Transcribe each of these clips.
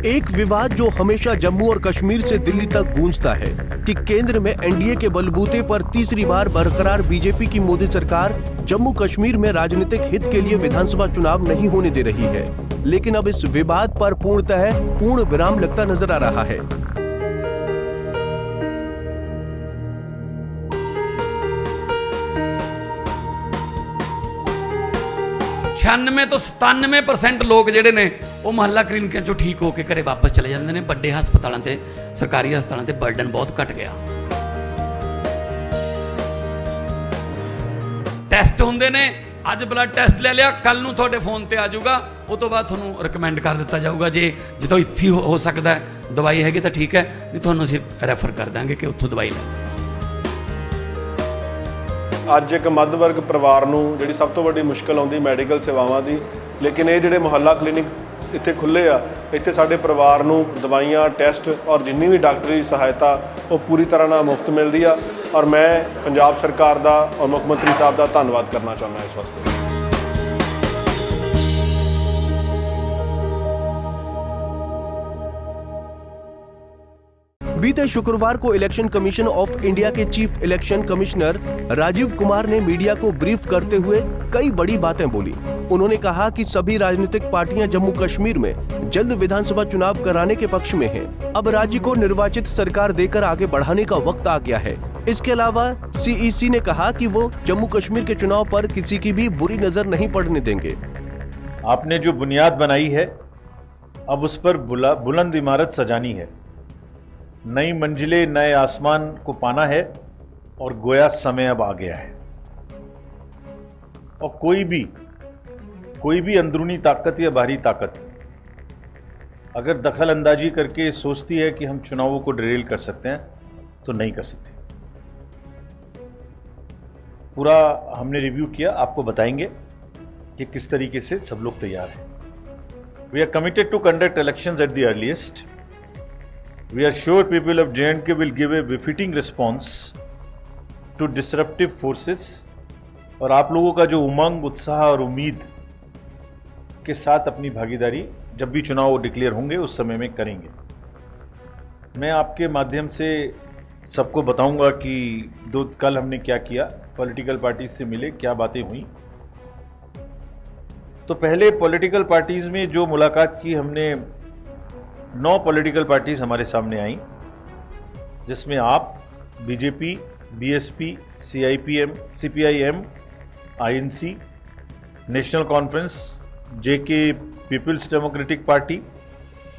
एक विवाद जो हमेशा जम्मू और कश्मीर से दिल्ली तक गूंजता है कि केंद्र में एनडीए के बलबूते पर तीसरी बार बरकरार बीजेपी की मोदी सरकार जम्मू कश्मीर में राजनीतिक हित के लिए विधानसभा चुनाव नहीं होने दे रही है। लेकिन अब इस विवाद पर पूर्ण विराम लगता नजर आ रहा है। 96 ਤੋਂ 97% ਲੋਕ ਜਿਹੜੇ ਨੇ ਉਹ ਮੁਹੱਲਾ ਕਲੀਨਿਕਾਂ ਚੋਂ ਠੀਕ ਹੋ ਕੇ ਘਰੇ ਵਾਪਸ ਚਲੇ ਜਾਂਦੇ ਨੇ। ਵੱਡੇ ਹਸਪਤਾਲਾਂ ਤੇ ਸਰਕਾਰੀ ਹਸਪਤਾਲਾਂ ਤੇ ਬਰਡਨ ਬਹੁਤ ਘਟ ਗਿਆ। ਟੈਸਟ ਹੁੰਦੇ ਨੇ, ਅੱਜ ਬਲੱਡ ਟੈਸਟ ਲੈ ਲਿਆ, ਕੱਲ ਨੂੰ ਤੁਹਾਡੇ ਫੋਨ ਤੇ ਆ ਜਾਊਗਾ, ਉਹ ਤੋਂ ਬਾਅਦ ਤੁਹਾਨੂੰ ਰਿਕਮੈਂਡ ਕਰ ਦਿੱਤਾ ਜਾਊਗਾ ਜੇ ਜਿੱਥੋਂ ਇੱਥੇ ਹੋ ਸਕਦਾ ਹੈ ਦਵਾਈ ਹੈਗੀ ਤਾਂ ਠੀਕ ਹੈ, ਨਹੀਂ ਤੁਹਾਨੂੰ ਅਸੀਂ ਰੈਫਰ ਕਰ ਦਾਂਗੇ ਕਿ ਉੱਥੋਂ ਦਵਾਈ ਲੈ। ਅੱਜ ਇੱਕ ਮੱਧ ਵਰਗ ਪਰਿਵਾਰ ਨੂੰ ਜਿਹੜੀ ਸਭ ਤੋਂ ਵੱਡੀ ਮੁਸ਼ਕਲ ਆਉਂਦੀ ਮੈਡੀਕਲ ਸੇਵਾਵਾਂ ਦੀ, ਲੇਕਿਨ ਇਹ ਜਿਹੜੇ ਮੁਹੱਲਾ ਕਲੀਨਿਕ ਇੱਥੇ ਖੁੱਲ੍ਹੇ ਆ, ਇੱਥੇ ਸਾਡੇ ਪਰਿਵਾਰ ਨੂੰ ਦਵਾਈਆਂ, ਟੈਸਟ ਔਰ ਜਿੰਨੀ ਵੀ ਡਾਕਟਰੀ ਸਹਾਇਤਾ ਉਹ ਪੂਰੀ ਤਰ੍ਹਾਂ ਨਾਲ ਮੁਫਤ ਮਿਲਦੀ ਆ। ਔਰ ਮੈਂ ਪੰਜਾਬ ਸਰਕਾਰ ਦਾ ਔਰ ਮੁੱਖ ਮੰਤਰੀ ਸਾਹਿਬ ਦਾ ਧੰਨਵਾਦ ਕਰਨਾ ਚਾਹੁੰਦਾ ਇਸ ਵਾਸਤੇ। बीते शुक्रवार को इलेक्शन कमीशन ऑफ इंडिया के chief election commissioner Rajiv Kumar ने मीडिया को ब्रीफ करते हुए कई बड़ी बातें बोली। उन्होंने कहा कि सभी राजनीतिक पार्टियां जम्मू कश्मीर में जल्द विधानसभा चुनाव कराने के पक्ष में हैं। अब राज्य को निर्वाचित सरकार देकर आगे बढ़ाने का वक्त आ गया है। इसके अलावा सीईसी ने कहा कि वो जम्मू कश्मीर के चुनाव पर किसी की भी बुरी नजर नहीं पड़ने देंगे। आपने जो बुनियाद बनाई है अब उस पर बुलंद इमारत सजानी है, नई मंजिलें, नए आसमान को पाना है और गोया समय अब आ गया है। और कोई भी अंदरूनी ताकत या बाहरी ताकत अगर दखल अंदाजी करके सोचती है कि हम चुनावों को डिरेल कर सकते हैं तो नहीं कर सकते। पूरा हमने रिव्यू किया, आपको बताएंगे कि किस तरीके से सब लोग तैयार हैं। We are committed to conduct elections at the earliest. We are sure people of J&K will give a befitting response to disruptive forces और आप लोगों का जो उमंग, उत्साह और उम्मीद के साथ अपनी भागीदारी जब भी चुनाव डिक्लेयर होंगे उस समय में करेंगे। मैं आपके माध्यम से सबको बताऊंगा कि कल हमने क्या किया, पॉलिटिकल पार्टीज से मिले, क्या बातें हुई। तो पहले पॉलिटिकल पार्टीज में जो मुलाकात की हमने, 9 पॉलिटिकल पार्टीज हमारे सामने आई, जिसमें AAP, BJP, BSP, CIPM, CPIM, INC, National Conference, JK Peoples Democratic Party,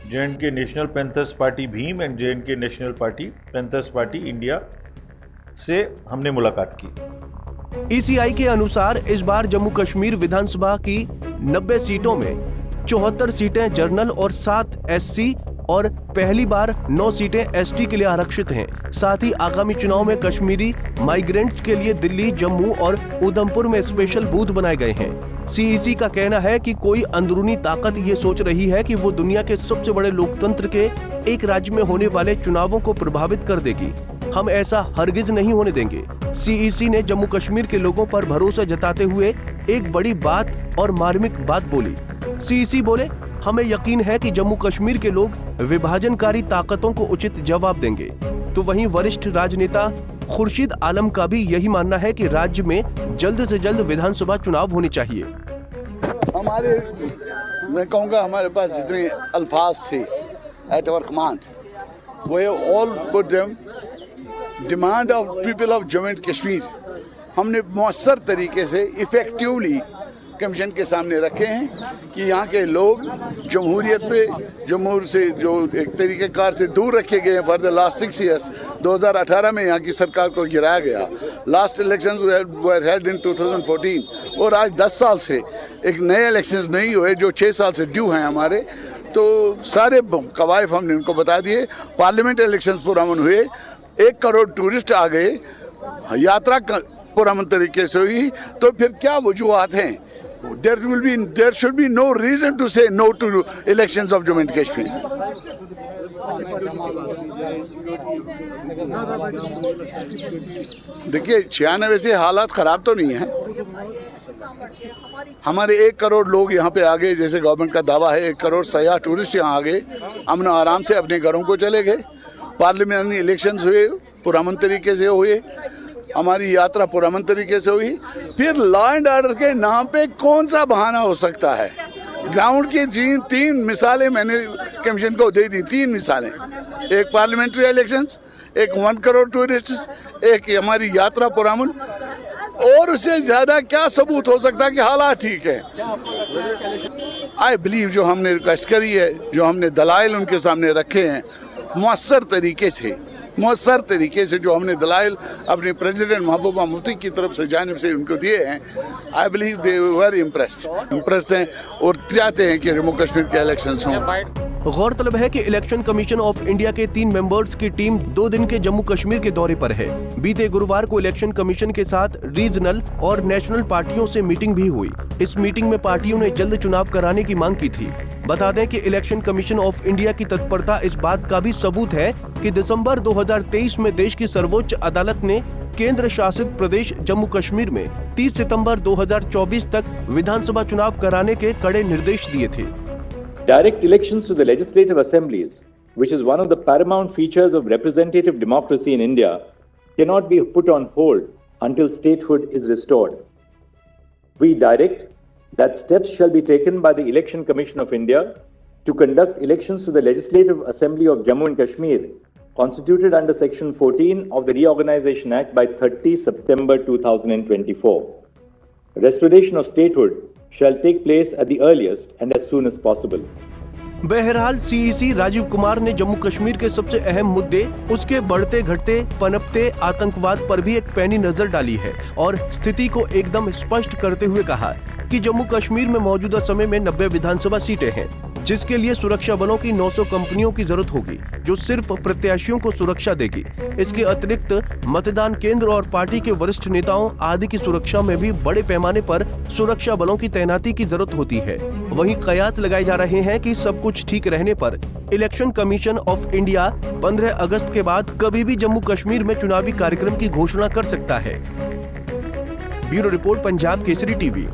J&K National Panthers Party Bhim and J&K National Party Panthers Party India से हमने मुलाकात की। ईसीआई के अनुसार इस बार जम्मू कश्मीर विधानसभा की 90 सीटों में 74 सीटें जनरल और 7 एससी और पहली बार 9 सीटें एसटी के लिए आरक्षित हैं। साथ ही आगामी चुनाव में कश्मीरी माइग्रेंट्स के लिए दिल्ली, जम्मू और उधमपुर में स्पेशल बूथ बनाए गए हैं। सीईसी का कहना है कि कोई अंदरूनी ताकत ये सोच रही है कि वो दुनिया के सबसे बड़े लोकतंत्र के एक राज्य में होने वाले चुनावों को प्रभावित कर देगी। हम ऐसा हरगिज नहीं होने देंगे। सीईसी ने जम्मू कश्मीर के लोगों पर भरोसा जताते हुए एक बड़ी बात और मार्मिक बात बोली। सीईसी बोले, हमें यकीन है कि जम्मू कश्मीर के लोग विभाजनकारी ताकतों को उचित जवाब देंगे। तो वहीं वरिष्ठ राजनेता खुर्शीद आलम का भी यही मानना है कि राज्य में जल्द से जल्द विधानसभा चुनाव होने चाहिए। मैं कहूँगा हमारे पास जितने अल्फाज थे एट आवर कमांड, वो all good them demand of people of Jammu and Kashmir हमने मौसर तरीके से इफेक्टिवली कमीशन के सामने रखे हैं कि यहाँ के लोग जमहूरियत पे, जमहूर से जो एक तरीक़ेकार से दूर रखे गए हैं फॉर द लास्ट 6 ईयर्स। 2018 में यहाँ की सरकार को गिराया गया। Last elections were held in 2014 और आज 10 साल से एक नए इलेक्शंस नहीं हुए जो 6 साल से ड्यू हैं हमारे। तो सारे कवायद हमने उनको बता दिए। पार्लियामेंट इलेक्शंस पुरअमन हुए, 1 करोड़ टूरिस्ट आ गए, यात्रा पुरअमन तरीके से हुई। तो फिर क्या वजूहत हैं? There should be no reason to say no to elections of Jammu and Kashmir. देखिए 96 से हालात खराब तो नहीं है। हमारे 1 करोड़ लोग यहाँ पे आ गए, जैसे गवर्नमेंट का दावा है 1 करोड़ सयाह टूरिस्ट यहाँ आ गए, अमन आराम से अपने घरों को चले गए। पार्लियामेंट इलेक्शंस हुए, पुरअमन तरीके से हुए, हमारी यात्रा पुरअमन तरीके से हुई। फिर लॉ एंड ऑर्डर के नाम पे कौन सा बहाना हो सकता है? ग्राउंड की तीन मिसालें मैंने कमीशन को दे दी, 3 मिसालें, एक पार्लियामेंट्री इलेक्शंस, एक 1 करोड़ टूरिस्ट, एक हमारी यात्रा पुरअमन, और उससे ज्यादा क्या सबूत हो सकता है कि हालात ठीक है? आई बिलीव जो हमने रिक्वेस्ट करी है, जो हमने दलाइल उनके सामने रखे हैं, मुअस्सर तरीके से जो हमने दलाइल अपने प्रेसिडेंट महबूबा मुफ्ती की तरफ से जानिब से उनको दिए हैं, I believe they were impressed हैं और चाहते हैं कि जम्मू कश्मीर के इलेक्शंस हों। गौरतलब है कि इलेक्शन कमीशन ऑफ इंडिया के 3 मेंबर्स की टीम 2 दिन के जम्मू कश्मीर के दौरे पर है। बीते गुरुवार को इलेक्शन कमीशन के साथ रीजनल और नेशनल पार्टियों से मीटिंग भी हुई। इस मीटिंग में पार्टियों ने जल्द चुनाव कराने की मांग की थी। बता दें कि इलेक्शन कमीशन ऑफ इंडिया की तत्परता इस बात का भी सबूत है कि दिसंबर 2023 में देश की सर्वोच्च अदालत ने केंद्र शासित प्रदेश जम्मू कश्मीर में 30 सितंबर 2024 तक विधानसभा चुनाव कराने के कड़े निर्देश दिए थे। Direct elections to the legislative assemblies, which is one of the paramount features of representative democracy in India, cannot be put on hold until statehood is restored. We direct that steps shall be taken by the Election Commission of India to conduct elections to the Legislative Assembly of Jammu and Kashmir, constituted under Section 14 of the Reorganization Act by 30 September 2024. Restoration of statehood shall take place at the earliest and as soon as possible. बहरहाल CEC Rajiv Kumar ने जम्मू कश्मीर के सबसे अहम मुद्दे, उसके बढ़ते घटते पनपते आतंकवाद पर भी एक पैनी नजर डाली है और स्थिति को एकदम स्पष्ट करते हुए कहा कि जम्मू कश्मीर में मौजूदा समय में 90 विधानसभा सीटें हैं, जिसके लिए सुरक्षा बलों की 900 कंपनियों की जरूरत होगी, जो सिर्फ प्रत्याशियों को सुरक्षा देगी। इसके अतिरिक्त मतदान केंद्र और पार्टी के वरिष्ठ नेताओं आदि की सुरक्षा में भी बड़े पैमाने पर सुरक्षा बलों की तैनाती की जरूरत होती है। वहीं कयास लगाए जा रहे हैं कि सब कुछ ठीक रहने पर इलेक्शन कमीशन ऑफ इंडिया 15 अगस्त के बाद कभी भी जम्मू कश्मीर में चुनावी कार्यक्रम की घोषणा कर सकता है। Bureau report, Punjab Kesari TV.